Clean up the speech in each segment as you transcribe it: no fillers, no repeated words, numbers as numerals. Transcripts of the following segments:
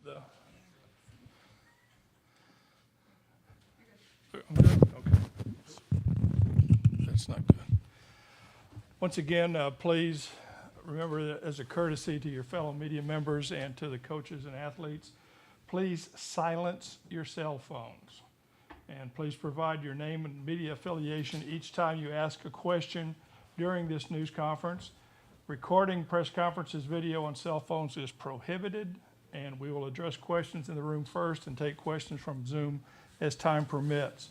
the. I'm good? Okay. That's not good. Once again, please remember that as a courtesy to your fellow media members and to the coaches and athletes, please silence your cell phones. And please provide your name and media affiliation each time you ask a question during this news conference. Recording press conferences video on cell phones is prohibited, and we will address questions in the room first and take questions from Zoom as time permits.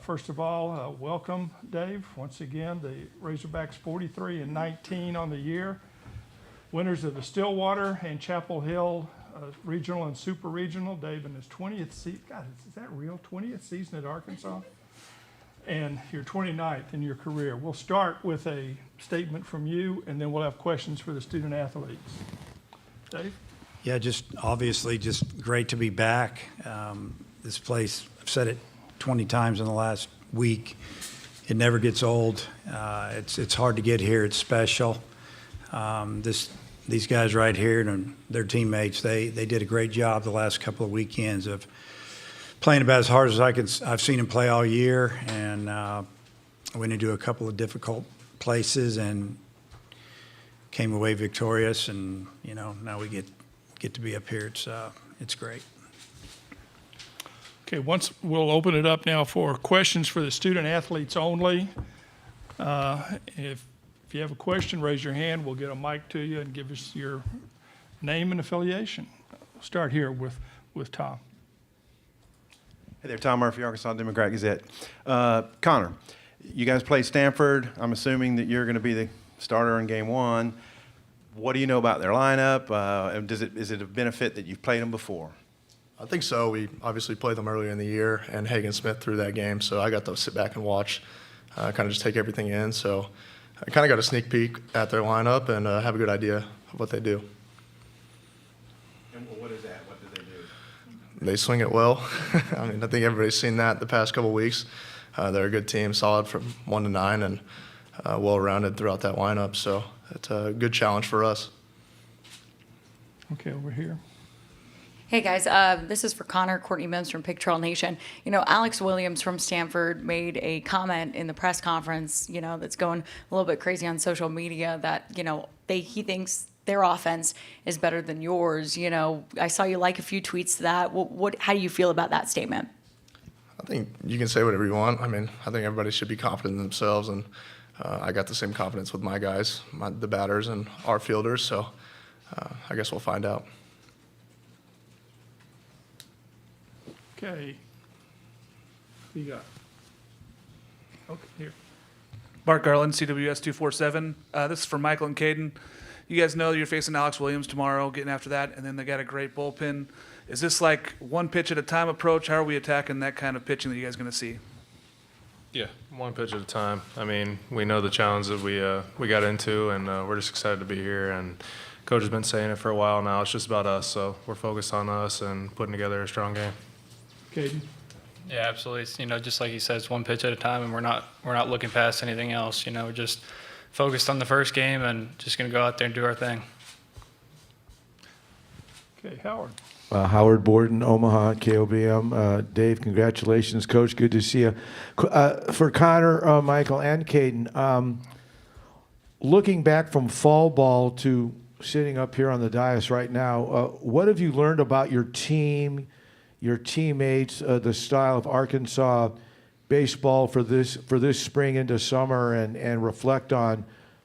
First of all, welcome, Dave. Once again, the Razorbacks 43-19 on the year. Winners of the Stillwater and Chapel Hill regional and super regional. Dave in his 20th season. God, is that real? 20th season at Arkansas? And your 29th in your career. We'll start with a statement from you, and then we'll have questions for the student athletes. Dave? Yeah, just obviously just great to be back. This place, I've said it 20 times in the last week, it never gets old. It's hard to get here. It's special. These guys right here and their teammates, they did a great job the last couple of weekends of playing about as hard as I've seen them play all year, and went into a couple of difficult places and came away victorious. And now we get to be up here. It's great. Okay, we'll open it up now for questions for the student athletes only. If you have a question, raise your hand. We'll get a mic to you and give us your name and affiliation. We'll start here with Tom. Hey there, Tom Murphy, Arkansas Democrat Gazette. Connor, you guys play Stanford. I'm assuming that you're going to be the starter in game one. What do you know about their lineup? Is it a benefit that you've played them before? I think so. We obviously played them earlier in the year, and Hagen Smith threw that game, so I got to sit back and watch, kind of just take everything in. So I kind of got a sneak peek at their lineup and have a good idea of what they do. And what is that? What do they do? They swing it well. I mean, I think everybody's seen that the past couple of weeks. They're a good team, solid from 1 to 9, and well-rounded throughout that lineup. So it's a good challenge for us. Okay, over here. Hey guys, this is for Connor, Courtney Mims from Pig Trail Nation. Alex Williams from Stanford made a comment in the press conference, that's going a little bit crazy on social media that, he thinks their offense is better than yours. I saw you like a few tweets to that. How do you feel about that statement? I think you can say whatever you want. I mean, I think everybody should be confident in themselves, and I got the same confidence with my guys, the batters and our fielders, so I guess we'll find out. Okay. Who you got? Okay, here. Mark Garland, CWS 247. This is for Michael and Caden. You guys know you're facing Alex Williams tomorrow, getting after that, and then they got a great bullpen. Is this like one pitch at a time approach? How are we attacking that kind of pitching that you guys are going to see? Yeah, one pitch at a time. I mean, we know the challenge that we got into, and we're just excited to be here. And Coach has been saying it for a while now. It's just about us, so we're focused on us and putting together a strong game. Caden? Yeah, absolutely. It's, just like he says, one pitch at a time, and we're not looking past anything else. We're just focused on the first game and just going to go out there and do our thing. Okay, Howard. Howard Borden, Omaha, KOBM. Dave, congratulations, Coach. Good to see you. For Connor, Michael, and Caden, looking back from fall ball to sitting up here on the dais right now, what have you learned about your team, your teammates, the style of Arkansas baseball for this spring into summer, and reflect on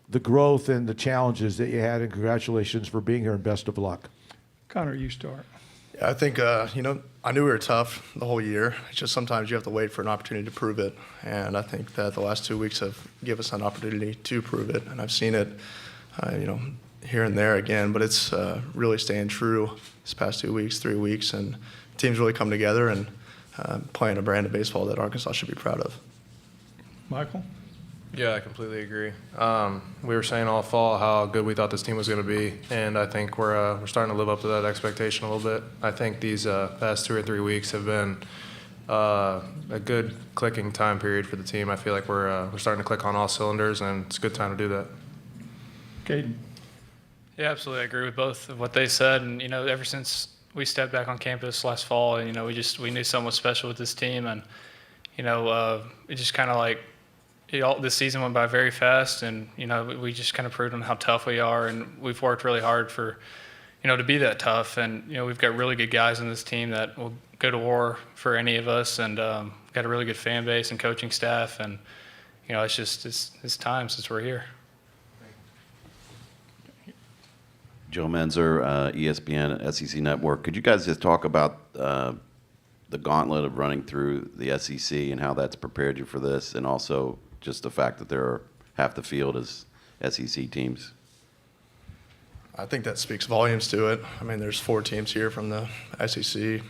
the growth and the challenges that you had, and congratulations for being here, and best of luck. Connor, you start. Yeah, I think, I knew we were tough the whole year. It's just sometimes you have to wait for an opportunity to prove it. And I think that the last 2 weeks have given us an opportunity to prove it. And I've seen it, here and there again. But it's really staying true this past 2 weeks, 3 weeks. And the team's really come together and playing a brand of baseball that Arkansas should be proud of. Michael? Yeah, I completely agree. We were saying all fall how good we thought this team was going to be, and I think we're starting to live up to that expectation a little bit. I think these past 2 or 3 weeks have been a good clicking time period for the team. I feel like we're starting to click on all cylinders, and it's a good time to do that. Caden? Yeah, absolutely. I agree with both of what they said. And, ever since we stepped back on campus last fall, and we knew something was special with this team, and it just kind of like this season went by very fast, and we just kind of proved them how tough we are, and we've worked really hard for to be that tough, and we've got really good guys in this team that will go to war for any of us, and got a really good fan base and coaching staff, and it's time since we're here. Joe Menzer, ESPN, SEC Network. Could you guys just talk about the gauntlet of running through the SEC and how that's prepared you for this, and also just the fact that there are half the field as SEC teams? I think that speaks volumes to it. I mean, there's 4 teams here from the SEC.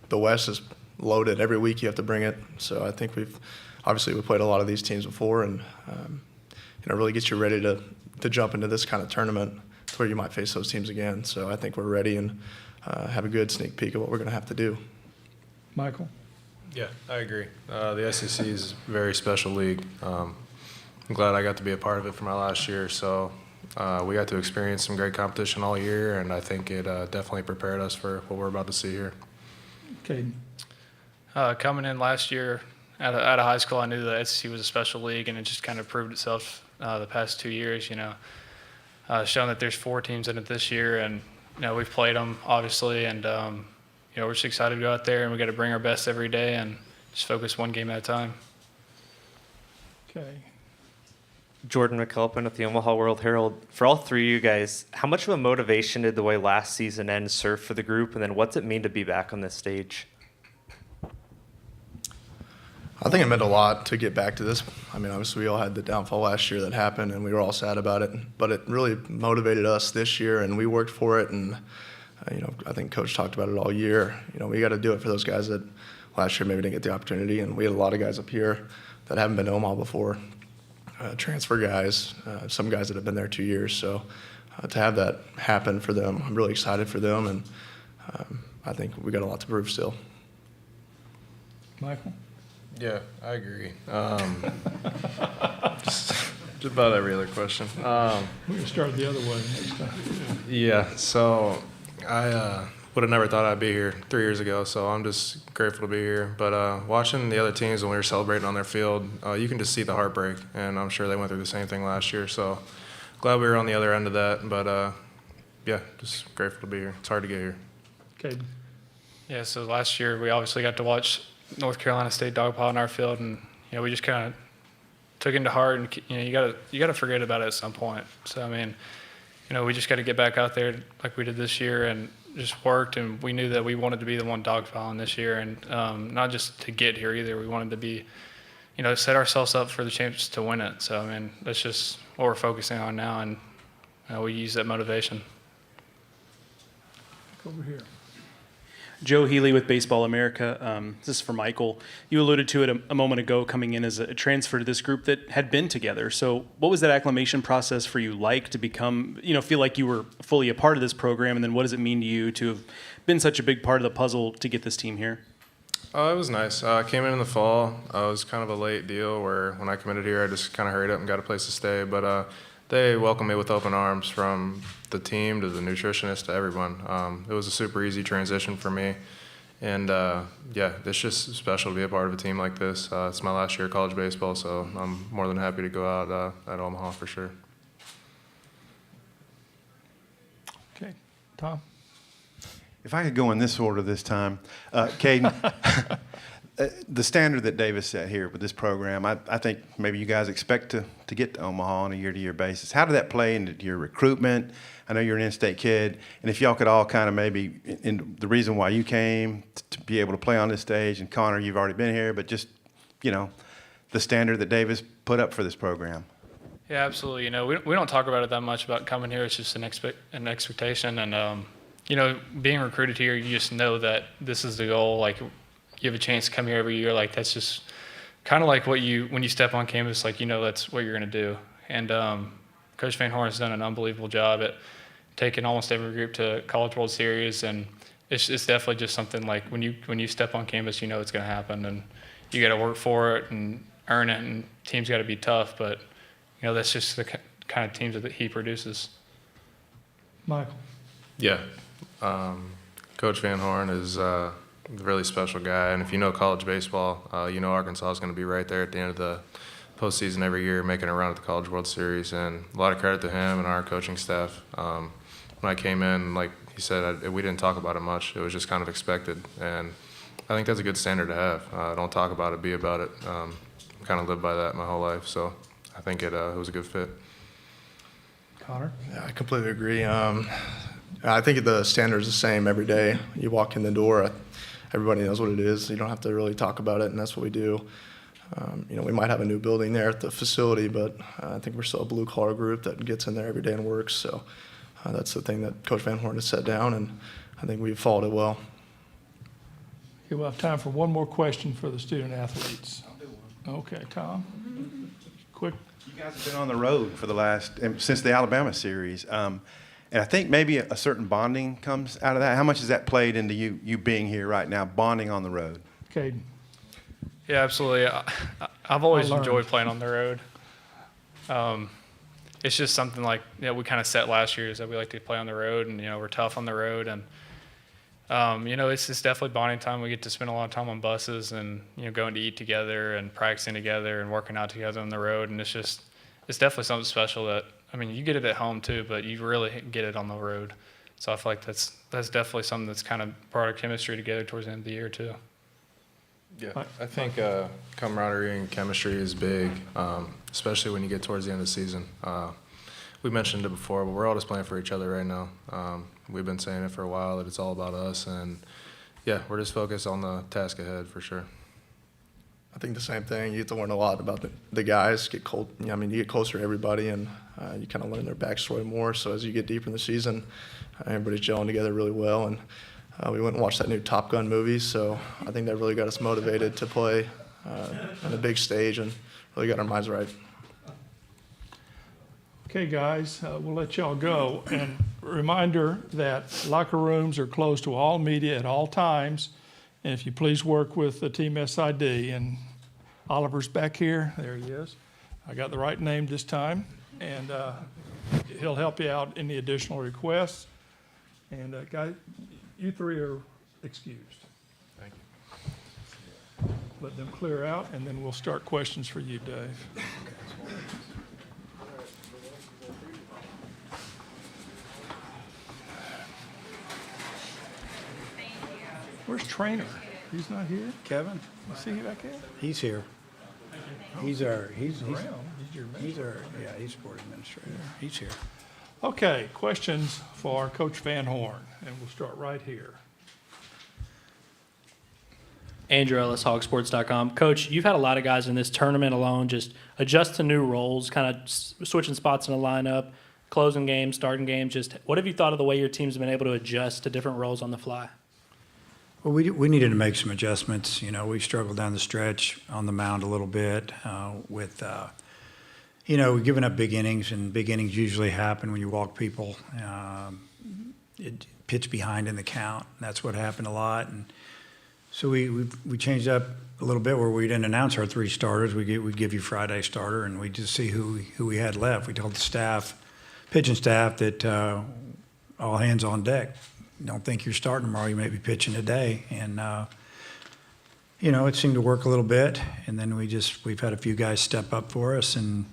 The West is loaded. Every week you have to bring it. So I think we've played a lot of these teams before, and really gets you ready to jump into this kind of tournament to where you might face those teams again. So I think we're ready and have a good sneak peek of what we're going to have to do. Michael? Yeah, I agree. The SEC is a very special league. I'm glad I got to be a part of it for my last year. So we got to experience some great competition all year, and I think it definitely prepared us for what we're about to see here. Caden? Coming in last year out of high school, I knew the SEC was a special league, and it just kind of proved itself the past 2 years, showing that there's 4 teams in it this year, and we've played them obviously, and we're just excited to go out there, and we got to bring our best every day and just focus one game at a time. Okay. Jordan McAlpin with the Omaha World Herald. For all 3 of you guys, how much of a motivation did the way last season end serve for the group, and then what's it mean to be back on this stage? I think it meant a lot to get back to this. I mean, obviously we all had the downfall last year that happened, and we were all sad about it. But it really motivated us this year, and we worked for it. And I think Coach talked about it all year. We got to do it for those guys that last year maybe didn't get the opportunity. And we had a lot of guys up here that haven't been to Omaha before, transfer guys, some guys that have been there 2 years. So to have that happen for them, I'm really excited for them, and I think we got a lot to prove still. Michael? Yeah, I agree. Just about every other question. We're going to start the other way next time. Yeah, so I would have never thought I'd be here 3 years ago, so I'm just grateful to be here. But watching the other teams when we were celebrating on their field, you can just see the heartbreak, and I'm sure they went through the same thing last year. So glad we were on the other end of that. But yeah, just grateful to be here. It's hard to get here. Caden? Yeah, so last year we obviously got to watch North Carolina State dogpile in our field, and we just kind of took it into heart, and you got to forget about it at some point. So I mean, we just got to get back out there like we did this year and just worked, and we knew that we wanted to be the one dogpiling this year, and not just to get here either. We wanted to be, set ourselves up for the chance to win it. So I mean, that's just what we're focusing on now, and we use that motivation. Over here. Joe Healy with Baseball America. This is for Michael. You alluded to it a moment ago, coming in as a transfer to this group that had been together. So what was that acclimation process for you like to become, feel like you were fully a part of this program? And then what does it mean to you to have been such a big part of the puzzle to get this team here? It was nice. I came in the fall. It was kind of a late deal where when I committed here, I just kind of hurried up and got a place to stay. But they welcomed me with open arms, from the team to the nutritionist to everyone. It was a super easy transition for me. And yeah, it's just special to be a part of a team like this. It's my last year of college baseball, so I'm more than happy to go out at Omaha for sure. Okay. Tom? If I could go in this order this time, Caden, the standard that Davis set here with this program, I think maybe you guys expect to get to Omaha on a year-to-year basis. How did that play into your recruitment? I know you're an in-state kid, and if y'all could all kind of maybe, in the reason why you came to be able to play on this stage, and Connor, you've already been here, but just, the standard that Davis put up for this program. Yeah, absolutely. We don't talk about it that much about coming here. It's just an expectation, and being recruited here, you just know that this is the goal. Like, you have a chance to come here every year. Like, that's just kind of like when you step on campus, like, that's what you're going to do. And Coach Van Horn has done an unbelievable job at taking almost every group to College World Series, and it's definitely just something like when you step on campus, it's going to happen, and you got to work for it and earn it, and teams got to be tough, but that's just the kind of teams that he produces. Michael? Yeah, Coach Van Horn is a really special guy, and if you know college baseball, you know Arkansas is going to be right there at the end of the postseason every year, making a run at the College World Series, and a lot of credit to him and our coaching staff. When I came in, like he said, we didn't talk about it much. It was just kind of expected, and I think that's a good standard to have. Don't talk about it, be about it. Kind of lived by that my whole life, so I think it was a good fit. Connor? Yeah, I completely agree. I think the standard is the same every day. You walk in the door, everybody knows what it is. You don't have to really talk about it, and that's what we do. We might have a new building there at the facility, but I think we're still a blue-collar group that gets in there every day and works. So that's the thing that Coach Van Horn has set down, and I think we've followed it well. Okay, we'll have time for one more question for the student athletes. Okay, Tom? Quick. You guys have been on the road for since the Alabama series. And I think maybe a certain bonding comes out of that. How much has that played into you being here right now, bonding on the road? Okay. Yeah, absolutely. I've always I learned. enjoyed playing on the road. It's just something like we kind of set last year is that we like to play on the road, and we're tough on the road, and it's definitely bonding time. We get to spend a lot of time on buses, and going to eat together and practicing together and working out together on the road, and it's definitely something special that you get it at home too, but you really get it on the road. So I feel like that's definitely something that's kind of brought our chemistry together towards the end of the year too. Yeah, I think camaraderie and chemistry is big, especially when you get towards the end of the season. We mentioned it before, but we're all just playing for each other right now. We've been saying it for a while that it's all about us, and yeah, we're just focused on the task ahead for sure. I think the same thing. You get to learn a lot about the guys. You get closer to everybody, and you kind of learn their backstory more. So as you get deeper in the season, everybody's gelling together really well. And we went and watched that new Top Gun movie, so I think that really got us motivated to play on a big stage and really got our minds right. Okay, guys, we'll let y'all go. And reminder that locker rooms are closed to all media at all times. And if you please work with the Team SID, and Oliver's back here. There he is. I got the right name this time. And he'll help you out any additional requests. And guys, you three are excused. Thank you. Let them clear out, and then we'll start questions for you, Dave. Where's Trainer? He's not here? Kevin? You see him back there? He's here. He's around. He's your he's sport administrator. He's here. Okay, questions for Coach Van Horn, and we'll start right here. Andrew Ellis, hogsports.com. Coach, you've had a lot of guys in this tournament alone just adjust to new roles, kind of switching spots in the lineup, closing games, starting games. Just what have you thought of the way your team's been able to adjust to different roles on the fly? Well, we needed to make some adjustments. We struggled down the stretch on the mound a little bit with, we're giving up big innings, and big innings usually happen when you walk people. It pitch behind in the count. That's what happened a lot. And so we changed up a little bit where we didn't announce our three starters. We'd give you Friday starter, and we just see who we had left. We told the staff, pitching staff, that all hands on deck. Don't think you're starting tomorrow, you may be pitching today. And, it seemed to work a little bit. And then we've had a few guys step up for us. And,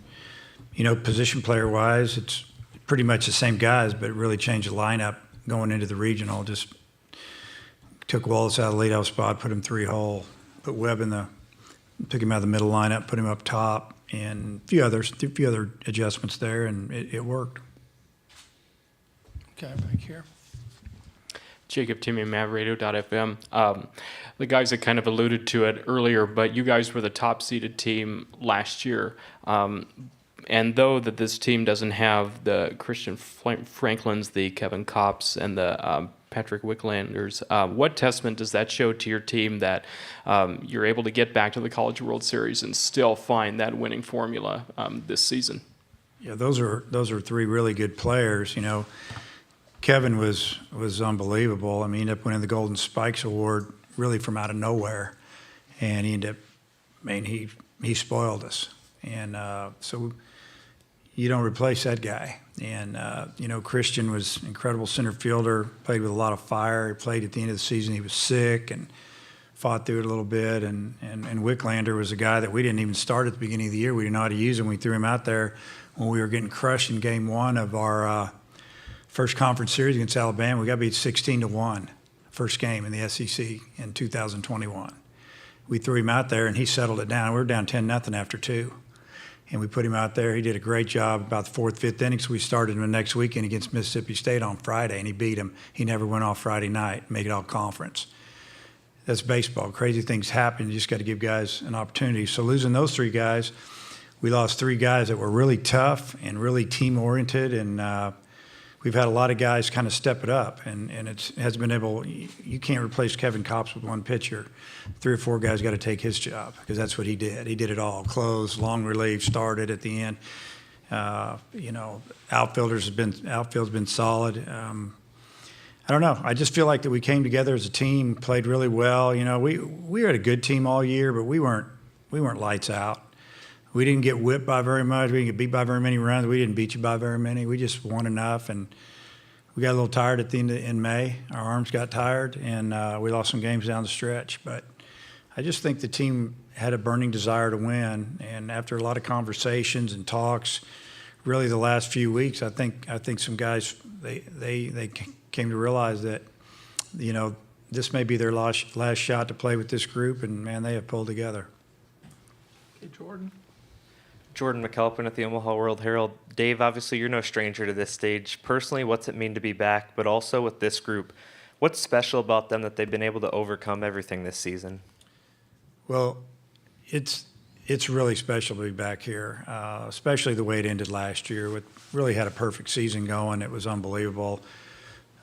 position player wise, it's pretty much the same guys, but it really changed the lineup going into the regional. Just took Wallace out of the leadoff spot, put him 3-hole, put Webb took him out of the middle lineup, put him up top, and a few other adjustments there, and it worked. Okay, back here. Jacob Timmy, MavRadio.fm. The guys that kind of alluded to it earlier, but you guys were the top seeded team last year. And though that this team doesn't have the Christian Franklins, the Kevin Kopps, and the Patrick Wicklanders, what testament does that show to your team that you're able to get back to the College World Series and still find that winning formula this season? Yeah, those are three really good players. Kevin was unbelievable. He ended up winning the Golden Spikes Award really from out of nowhere, and he ended up, he spoiled us. And so, you don't replace that guy. And, Christian was an incredible center fielder, played with a lot of fire. He played at the end of the season. He was sick and fought through it a little bit. And Wicklander was a guy that we didn't even start at the beginning of the year. We didn't know how to use him. We threw him out there when we were getting crushed in game one of our first conference series against Alabama. We got beat 16-1, first game in the SEC in 2021. We threw him out there, and he settled it down. We were down 10-0 after 2. And we put him out there. He did a great job about the fourth, fifth inning. So we started him the next weekend against Mississippi State on Friday, and he beat him. He never went off Friday night, make it all conference. That's baseball. Crazy things happen. You just got to give guys an opportunity. So losing those 3 guys, we lost 3 guys that were really tough and really team-oriented, and we've had a lot of guys kind of step it up, and it has been able. You can't replace Kevin Kopps with one pitcher. 3 or 4 guys got to take his job because that's what he did. He did it all: close, long relief, started at the end. Outfield's been solid. I don't know. I just feel like that we came together as a team, played really well. We had a good team all year, but we weren't lights out. We didn't get whipped by very much. We didn't get beat by very many runs. We didn't beat you by very many. We just won enough, and we got a little tired at the end in May. Our arms got tired, and we lost some games down the stretch. But I just think the team had a burning desire to win, and after a lot of conversations and talks, really the last few weeks, I think some guys they came to realize that this may be their last shot to play with this group, and man, they have pulled together. Okay, Jordan. Jordan McAlpin at the Omaha World Herald. Dave, obviously you're no stranger to this stage. Personally, what's it mean to be back? But also with this group, what's special about them that they've been able to overcome everything this season? Well, it's really special to be back here, especially the way it ended last year. We really had a perfect season going. It was unbelievable.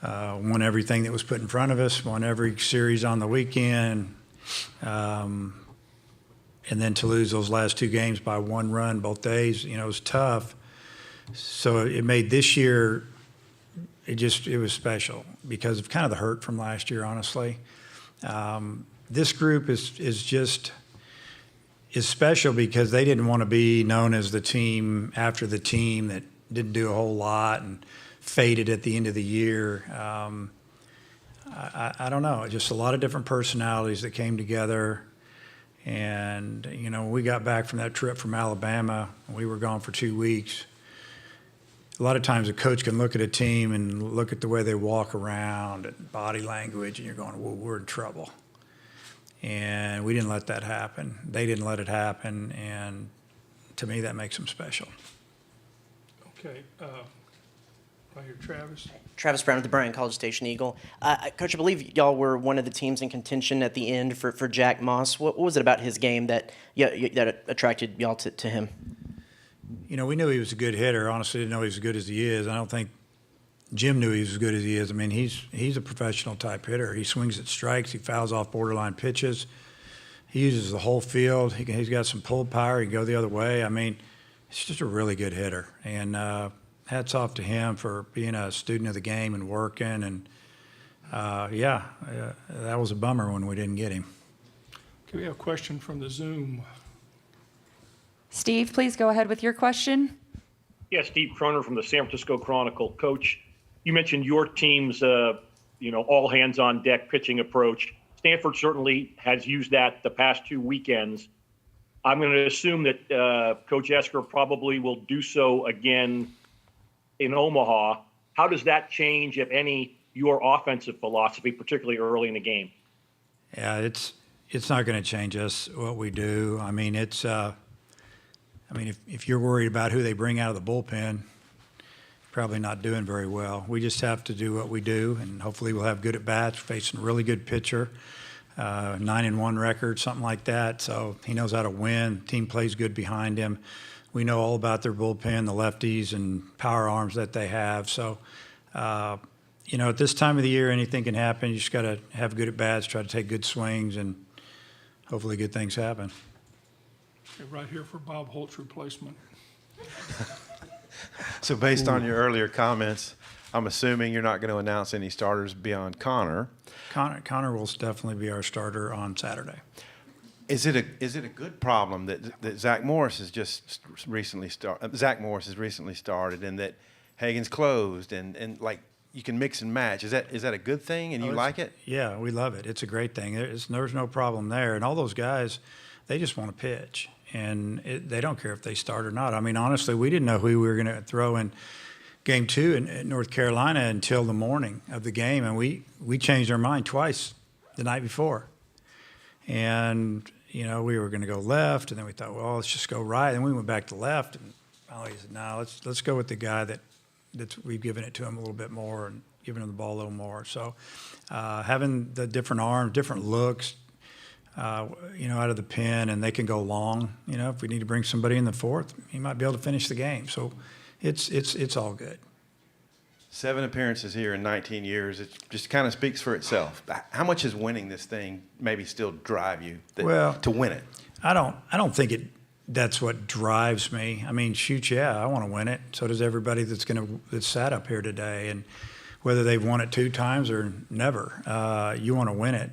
Won everything that was put in front of us, won every series on the weekend. And then to lose those last 2 games by 1 run both days, it was tough. So it made this year, it was special because of kind of the hurt from last year, honestly. This group is special because they didn't want to be known as the team after the team that didn't do a whole lot and faded at the end of the year. I don't know, just a lot of different personalities that came together. And, when we got back from that trip from Alabama, we were gone for 2 weeks. A lot of times a coach can look at a team and look at the way they walk around and body language, and you're going, well, we're in trouble. And we didn't let that happen. They didn't let it happen, and to me, that makes them special. Okay, right here, Travis. Travis Brown with the Bryan College Station Eagle. Coach, I believe y'all were one of the teams in contention at the end for Jack Moss. What was it about his game that attracted y'all to him? We knew he was a good hitter. Honestly, didn't know he was as good as he is. I don't think Jim knew he was as good as he is. I mean, he's a professional type hitter. He swings at strikes. He fouls off borderline pitches. He uses the whole field. He's got some pull power. He can go the other way. I mean, he's just a really good hitter. And hats off to him for being a student of the game and working. And, that was a bummer when we didn't get him. Okay, we have a question from the Zoom. Steve, please go ahead with your question. Yeah, Steve Croner from the San Francisco Chronicle. Coach, you mentioned your team's, all hands on deck pitching approach. Stanford certainly has used that the past 2 weekends. I'm going to assume that Coach Esker probably will do so again in Omaha. How does that change, if any, your offensive philosophy, particularly early in the game? Yeah, it's not going to change us what we do. I mean, if you're worried about who they bring out of the bullpen, probably not doing very well. We just have to do what we do, and hopefully we'll have good at bats, facing a really good pitcher, 9-1 record, something like that. So he knows how to win. Team plays good behind him. We know all about their bullpen, the lefties and power arms that they have. So, at this time of the year, anything can happen. You just got to have good at bats, try to take good swings, and hopefully good things happen. Okay, right here for Bob Holt's replacement. So based on your earlier comments, I'm assuming you're not going to announce any starters beyond Connor. Connor will definitely be our starter on Saturday. Is it a good problem that Zach Morris has just recently started? Zach Morris has recently started, and that Hagen's closed, and like you can mix and match. Is that a good thing, and you like it? Yeah, we love it. It's a great thing. There's no problem there. And all those guys, they just want to pitch, and they don't care if they start or not. I mean, honestly, we didn't know who we were going to throw in Game 2 in North Carolina until the morning of the game, and we changed our mind twice the night before. And we were going to go left, and then we thought, well, let's just go right. And we went back to left, and finally he said, no, let's go with the guy that's we've given it to him a little bit more and given him the ball a little more. So having the different arms, different looks, out of the pen, and they can go long. If we need to bring somebody in the fourth, he might be able to finish the game. So it's all good. 7 appearances here in 19 years. It just kind of speaks for itself. How much is winning this thing maybe still drive you to win it? I don't think that's what drives me. I mean, shoot, yeah, I want to win it. So does everybody that's sat up here today. And whether they've won it 2 times or never, you want to win it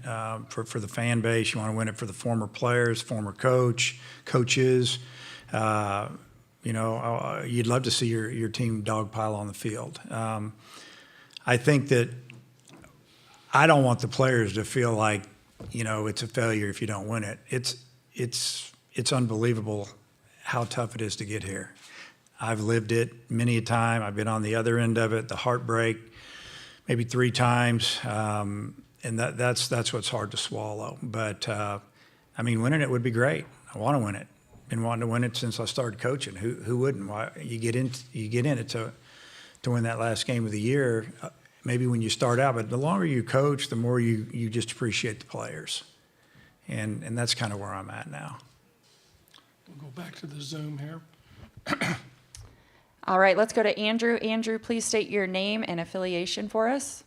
for the fan base. You want to win it for the former players, former coaches. You'd love to see your team dogpile on the field. I think that I don't want the players to feel like, it's a failure if you don't win it. It's unbelievable how tough it is to get here. I've lived it many a time. I've been on the other end of it, the heartbreak, maybe 3 times, and that's what's hard to swallow. But winning it would be great. I want to win it. Been wanting to win it since I started coaching. Who wouldn't? Why you get in it to win that last game of the year. Maybe when you start out, but the longer you coach, the more you just appreciate the players, and that's kind of where I'm at now. We'll go back to the Zoom here. All right, let's go to Andrew. Andrew, please state your name and affiliation for us.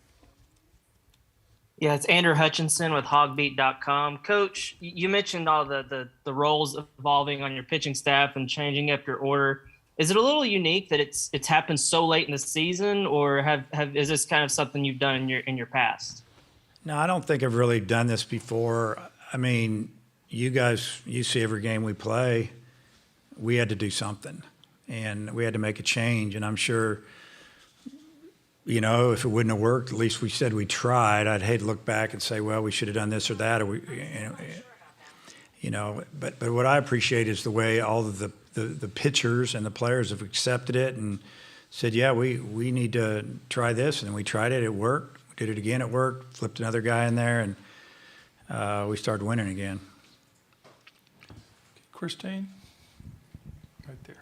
Yeah, it's Andrew Hutchinson with hogbeat.com. Coach, you mentioned all the roles evolving on your pitching staff and changing up your order. Is it a little unique that it's happened so late in the season, or is this kind of something you've done in your past? No, I don't think I've really done this before. I mean, you guys, you see every game we play, we had to do something, and we had to make a change, and I'm sure – if it wouldn't have worked, at least we said we tried. I'd hate to look back and say, well, we should have done this or that, or But what I appreciate is the way all of the pitchers and the players have accepted it and said, yeah, we need to try this, and we tried it. It worked. We did it again. It worked. Flipped another guy in there, and we started winning again. Christine, right there.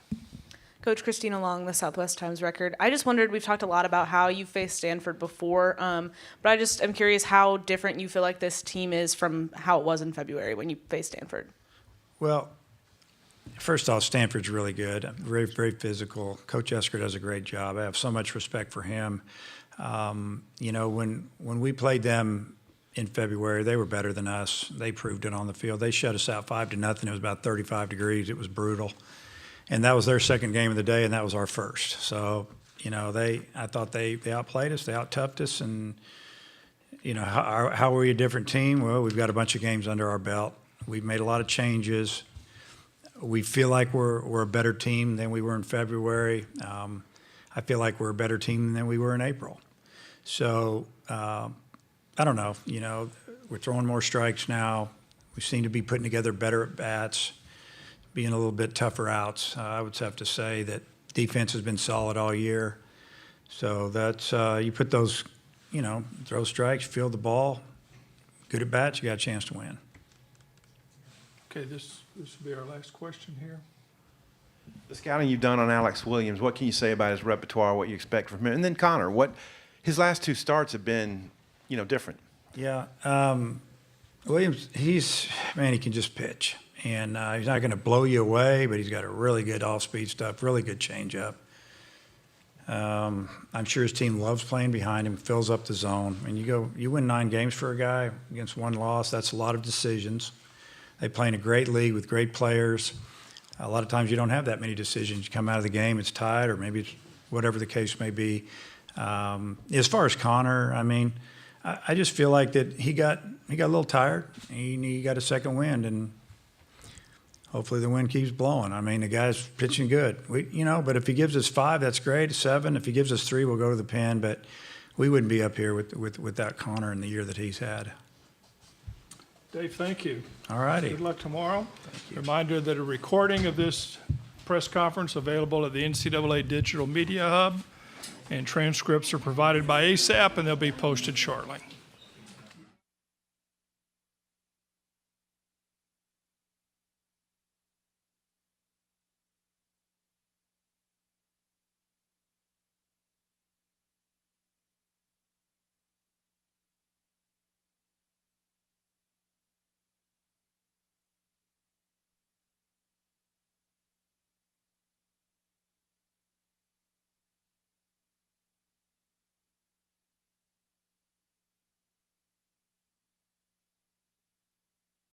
Coach Christina Long, the Southwest Times Record. I just wondered, we've talked a lot about how you faced Stanford before, but I'm curious how different you feel like this team is from how it was in February when you faced Stanford. Well, first off, Stanford's really good, very, very physical. Coach Esker does a great job. I have so much respect for him. When we played them in February, they were better than us. They proved it on the field. They shut us out 5-0. It was about 35 degrees. It was brutal. And that was their second game of the day, and that was our first. So, I thought they outplayed us, they out-toughed us, and, how are we a different team? Well, we've got a bunch of games under our belt. We've made a lot of changes. We feel like we're a better team than we were in February. I feel like we're a better team than we were in April. So, I don't know. We're throwing more strikes now. We seem to be putting together better at-bats, being a little bit tougher outs. I would have to say that defense has been solid all year. So that's, you put those, throw strikes, field the ball, good at bats, you got a chance to win. Okay, this will be our last question here. The scouting you've done on Alex Williams, what can you say about his repertoire, what you expect from him? And then Connor, his last 2 starts have been, different. Yeah, Williams, he can just pitch. And he's not going to blow you away, but he's got a really good off-speed stuff, really good changeup. I'm sure his team loves playing behind him, fills up the zone. And you win 9 games for a guy against 1 loss. That's a lot of decisions. They play in a great league with great players. A lot of times you don't have that many decisions. You come out of the game, it's tied, or maybe it's whatever the case may be. As far as Connor, I just feel like that he got a little tired. He got a second wind, and hopefully the wind keeps blowing. I mean, the guy's pitching good. But if he gives us 5, that's great. 7. If he gives us 3, we'll go to the pen. But we wouldn't be up here without Connor in the year that he's had. Dave, thank you. All righty. Good luck tomorrow. Reminder that a recording of this press conference available at the NCAA Digital Media Hub, and transcripts are provided by ASAP, and they'll be posted shortly.